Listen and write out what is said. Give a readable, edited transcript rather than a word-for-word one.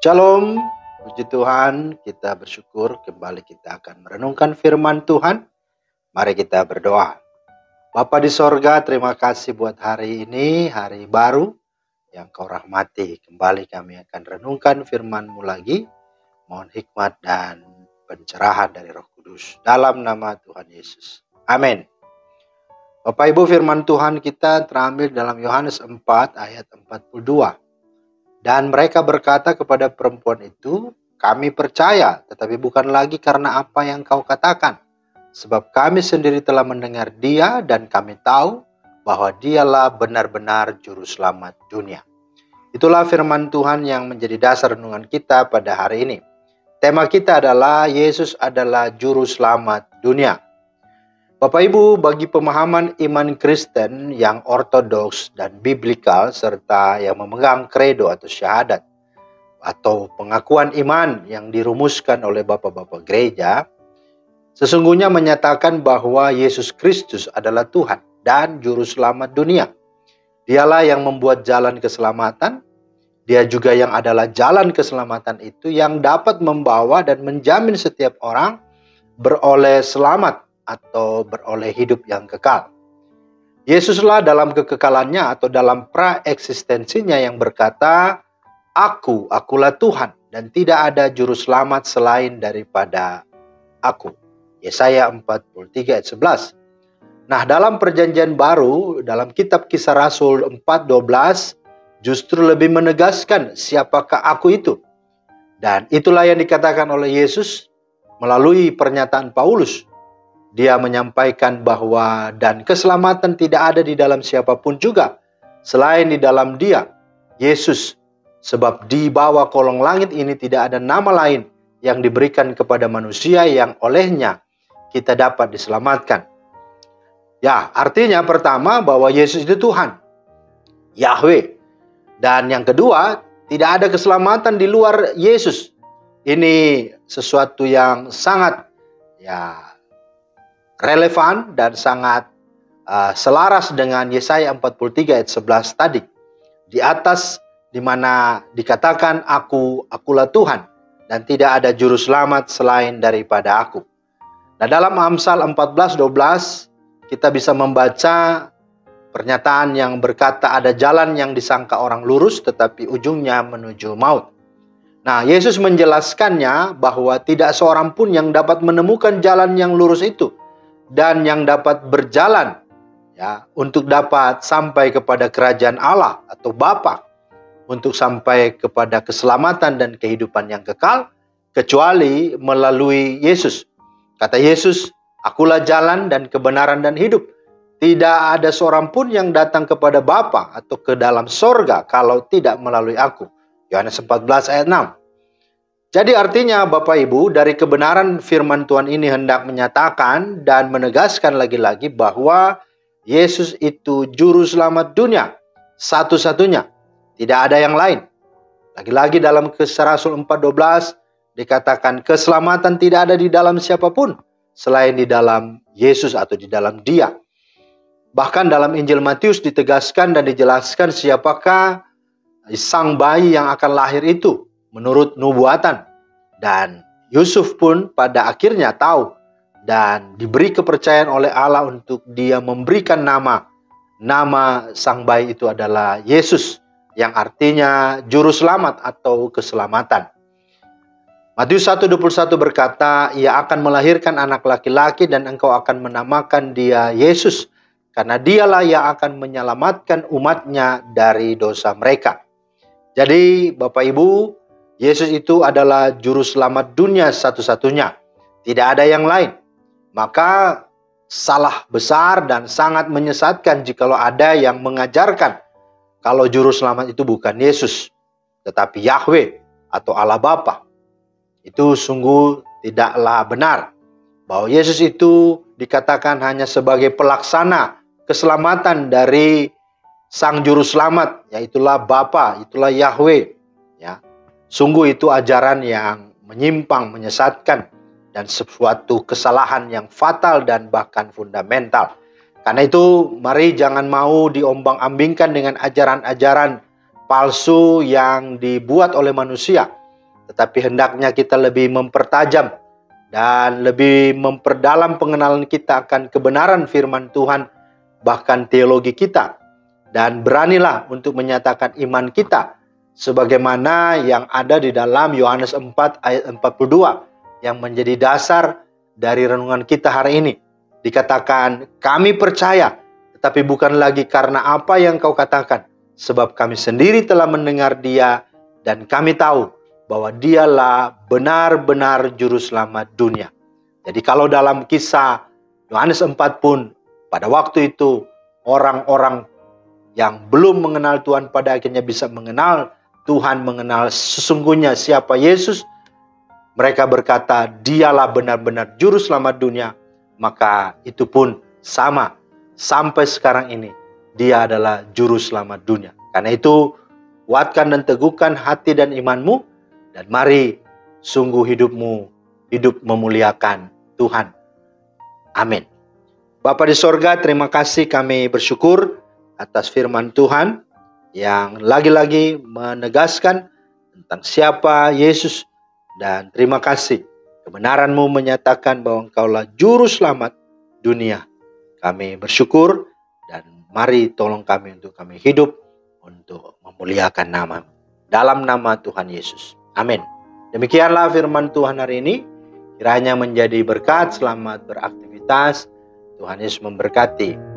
Shalom, puji Tuhan, kita bersyukur kembali kita akan merenungkan firman Tuhan. Mari kita berdoa. Bapa di sorga, terima kasih buat hari ini, hari baru yang Kau rahmati. Kembali kami akan renungkan firman-Mu lagi. Mohon hikmat dan pencerahan dari Roh Kudus. Dalam nama Tuhan Yesus. Amin. Bapak Ibu, firman Tuhan kita terambil dalam Yohanes 4 ayat 42. Dan mereka berkata kepada perempuan itu, kami percaya, tetapi bukan lagi karena apa yang kau katakan. Sebab kami sendiri telah mendengar dia dan kami tahu bahwa dialah benar-benar juru selamat dunia. Itulah firman Tuhan yang menjadi dasar renungan kita pada hari ini. Tema kita adalah Yesus adalah juru selamat dunia. Bapak Ibu, bagi pemahaman iman Kristen yang ortodoks dan biblikal serta yang memegang kredo atau syahadat atau pengakuan iman yang dirumuskan oleh bapak-bapak gereja, sesungguhnya menyatakan bahwa Yesus Kristus adalah Tuhan dan juru selamat dunia. Dialah yang membuat jalan keselamatan, dia juga yang adalah jalan keselamatan itu yang dapat membawa dan menjamin setiap orang beroleh selamat atau beroleh hidup yang kekal. Yesuslah dalam kekekalannya atau dalam praeksistensinya yang berkata, akulah Tuhan dan tidak ada juru selamat selain daripada aku. Yesaya 43 ayat 11. Nah, dalam perjanjian baru, dalam kitab Kisah Rasul 4:12, justru lebih menegaskan siapakah aku itu. Dan itulah yang dikatakan oleh Yesus melalui pernyataan Paulus. Dia menyampaikan bahwa dan keselamatan tidak ada di dalam siapapun juga selain di dalam Dia, Yesus. Sebab di bawah kolong langit ini tidak ada nama lain yang diberikan kepada manusia yang olehnya kita dapat diselamatkan. Ya, artinya pertama bahwa Yesus itu Tuhan, Yahweh. Dan yang kedua, tidak ada keselamatan di luar Yesus. Ini sesuatu yang sangat relevan dan sangat selaras dengan Yesaya 43 ayat 11 tadi. Di atas di mana dikatakan akulah Tuhan dan tidak ada juru selamat selain daripada aku. Nah, dalam Amsal 14:12 kita bisa membaca pernyataan yang berkata ada jalan yang disangka orang lurus tetapi ujungnya menuju maut. Nah, Yesus menjelaskannya bahwa tidak seorang pun yang dapat menemukan jalan yang lurus itu dan yang dapat berjalan untuk dapat sampai kepada kerajaan Allah atau Bapa, untuk sampai kepada keselamatan dan kehidupan yang kekal kecuali melalui Yesus. Kata Yesus, akulah jalan dan kebenaran dan hidup. Tidak ada seorang pun yang datang kepada Bapa atau ke dalam sorga kalau tidak melalui aku. Yohanes 14 ayat 6. Jadi artinya Bapak Ibu, dari kebenaran firman Tuhan ini hendak menyatakan dan menegaskan lagi-lagi bahwa Yesus itu juru selamat dunia, satu-satunya. Tidak ada yang lain. Lagi-lagi dalam Kisah Rasul 4:12 dikatakan keselamatan tidak ada di dalam siapapun selain di dalam Yesus atau di dalam Dia. Bahkan dalam Injil Matius ditegaskan dan dijelaskan siapakah sang bayi yang akan lahir itu menurut nubuatan. Dan Yusuf pun pada akhirnya tahu dan diberi kepercayaan oleh Allah untuk dia memberikan nama sang bayi itu adalah Yesus, yang artinya juru selamat atau keselamatan. Matius 1:21 berkata, ia akan melahirkan anak laki-laki dan engkau akan menamakan dia Yesus, karena dialah yang akan menyelamatkan umatnya dari dosa mereka. Jadi Bapak Ibu, Yesus itu adalah juru selamat dunia satu-satunya. Tidak ada yang lain. Maka salah besar dan sangat menyesatkan jikalau ada yang mengajarkan kalau juru selamat itu bukan Yesus, tetapi Yahweh atau Allah Bapa. Itu sungguh tidaklah benar. Bahwa Yesus itu dikatakan hanya sebagai pelaksana keselamatan dari Sang Juru Selamat, yaitulah Bapa, itulah Yahweh. Sungguh itu ajaran yang menyimpang, menyesatkan, dan sesuatu kesalahan yang fatal dan bahkan fundamental. Karena itu, mari jangan mau diombang-ambingkan dengan ajaran-ajaran palsu yang dibuat oleh manusia. tetapi hendaknya kita lebih mempertajam dan lebih memperdalam pengenalan kita akan kebenaran firman Tuhan, bahkan teologi kita. Dan beranilah untuk menyatakan iman kita sebagaimana yang ada di dalam Yohanes 4 ayat 42 yang menjadi dasar dari renungan kita hari ini. Dikatakan, kami percaya, tetapi bukan lagi karena apa yang kau katakan, sebab kami sendiri telah mendengar Dia dan kami tahu bahwa Dialah benar-benar juru selamat dunia. Jadi kalau dalam kisah Yohanes 4 pun, pada waktu itu orang-orang yang belum mengenal Tuhan pada akhirnya bisa mengenal Tuhan, mengenal sesungguhnya siapa Yesus. Mereka berkata, Dialah benar-benar juru selamat dunia. Maka itu pun sama sampai sekarang ini, Dia adalah juru selamat dunia. Karena itu, kuatkan dan teguhkan hati dan imanmu, dan mari sungguh hidupmu hidup memuliakan Tuhan. Amin. Bapa di sorga, terima kasih, kami bersyukur atas firman Tuhan yang lagi-lagi menegaskan tentang siapa Yesus. Dan terima kasih kebenaran-Mu menyatakan bahwa Engkaulah juru selamat dunia. Kami bersyukur dan mari tolong kami untuk kami hidup untuk memuliakan nama-Mu. Dalam nama Tuhan Yesus. Amin. Demikianlah firman Tuhan hari ini. Kiranya menjadi berkat, selamat beraktivitas. Tuhan Yesus memberkati.